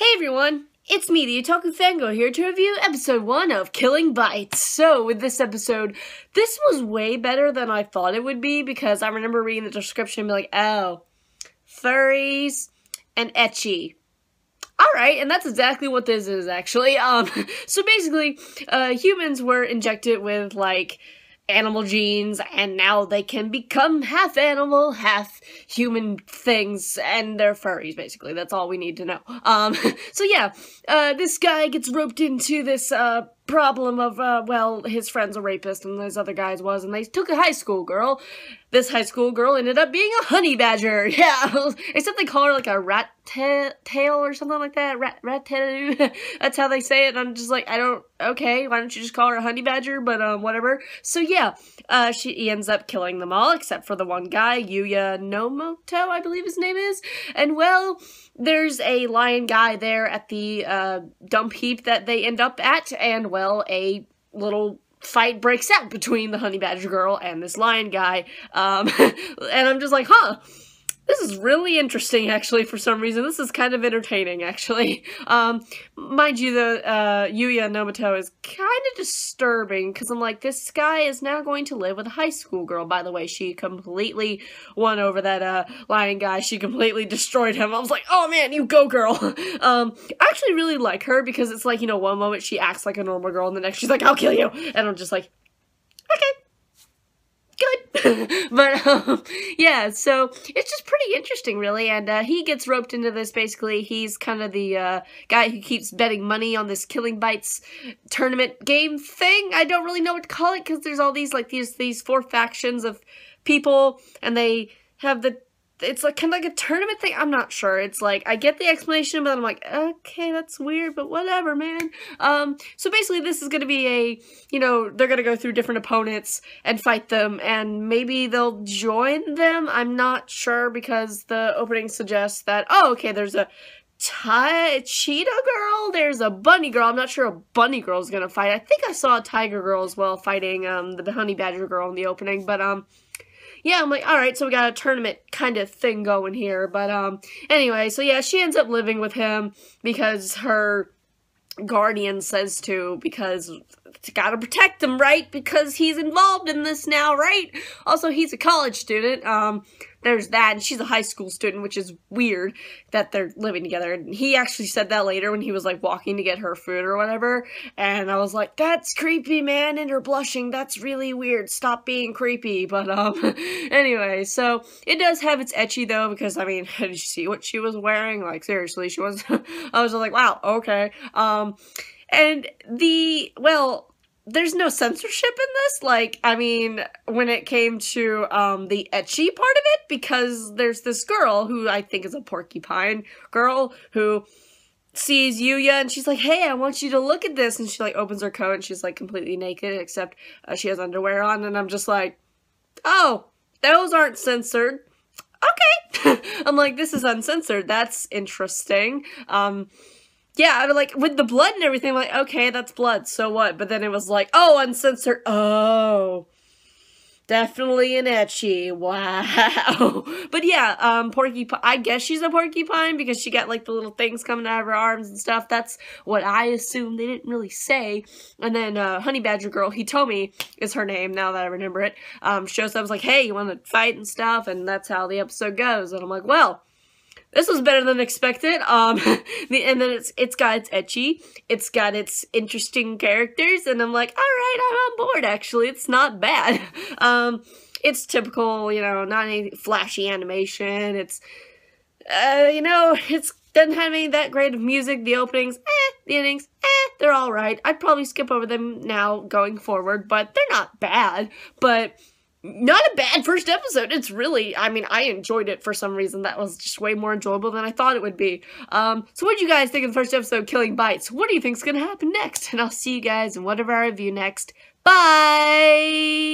Hey everyone, it's me, the Otaku Fango, here to review episode 1 of Killing Bites. So, with this episode, this was way better than I thought it would be, because I remember reading the description and be like, oh, furries and ecchi. Alright, and that's exactly what this is, actually. So basically, humans were injected with, like, animal genes, and now they can become half animal, half human things, and they're furries, basically. That's all we need to know. So yeah, this guy gets roped into this, problem of, well, his friend's a rapist, and this other guy's was, and they took a high school girl. This high school girl ended up being a honey badger, yeah! Except they call her, like, a rat tail or something like that, rat tail. That's how they say it, and I'm just like, okay, why don't you just call her a honey badger, but, whatever. So yeah, he ends up killing them all, except for the one guy, Yuya Nomoto, I believe his name is, and well, there's a lion guy there at the, dump heap that they end up at, and well, a little fight breaks out between the honey badger girl and this lion guy, and I'm just like, huh, this is really interesting, actually, for some reason. This is kind of entertaining, actually. Mind you, the, Yuya Nomoto is kind of disturbing, because I'm like, this guy is now going to live with a high school girl. By the way, she completely won over that, lion guy. She completely destroyed him. I was like, oh man, you go, girl! I actually really like her, because it's like, you know, one moment she acts like a normal girl, and the next she's like, I'll kill you! And I'm just like, okay. Good. But, yeah, so it's just pretty interesting, really, and, he gets roped into this, basically. He's kind of the, guy who keeps betting money on this Killing Bites tournament game thing. I don't really know what to call it, because there's all these, like, these four factions of people, and they have it's like kind of like a tournament thing. I'm not sure. It's like, I get the explanation, but I'm like, okay, that's weird, but whatever, man. So basically this is gonna be a, you know, they're gonna go through different opponents and fight them, and maybe they'll join them. I'm not sure, because the opening suggests that, oh, okay, there's a cheetah girl, there's a bunny girl. I'm not sure a bunny girl's gonna fight. I think I saw a tiger girl as well fighting, the honey badger girl in the opening, but, yeah, I'm like, alright, so we got a tournament kind of thing going here, but, anyway, so yeah, she ends up living with him because her guardian says to, because gotta protect him, right? Because he's involved in this now, right? Also, he's a college student, there's that, and she's a high school student, which is weird that they're living together, and he actually said that later when he was, like, walking to get her food or whatever, and I was like, that's creepy, man, and her blushing, that's really weird, stop being creepy, but, anyway, so, it does have its ecchi, though, because, I mean, did you see what she was wearing? Like, seriously, she was, I was like, wow, okay, and well, there's no censorship in this, like, I mean, when it came to, the ecchi part of it, because there's this girl who I think is a porcupine girl who sees Yuya, and she's like, hey, I want you to look at this, and she, like, opens her coat, and she's, like, completely naked, except, she has underwear on, and I'm just like, oh, those aren't censored. Okay! I'm like, this is uncensored, that's interesting, yeah, I mean, like, with the blood and everything, I'm like, okay, that's blood, so what? But then it was like, oh, uncensored, oh, definitely an ecchi, wow. But yeah, porcupine, I guess she's a porcupine, because she got, like, the little things coming out of her arms and stuff, that's what I assumed, they didn't really say. And then, honey badger girl, Hitomi is her name, now that I remember it, shows up, was like, hey, you wanna fight and stuff, and that's how the episode goes, and I'm like, well, this was better than expected, and then it's got its ecchi, it's got its interesting characters, and I'm like, alright, I'm on board, actually, it's not bad. It's typical, you know, not any flashy animation, it's, you know, it's doesn't have any that great of music, the openings, the endings, they're alright. I'd probably skip over them now, going forward, but they're not bad, but not a bad first episode. It's really, I mean, I enjoyed it for some reason. That was just way more enjoyable than I thought it would be. So what do you guys think of the first episode, Killing Bites? What do you think's gonna happen next? And I'll see you guys in whatever I review next. Bye!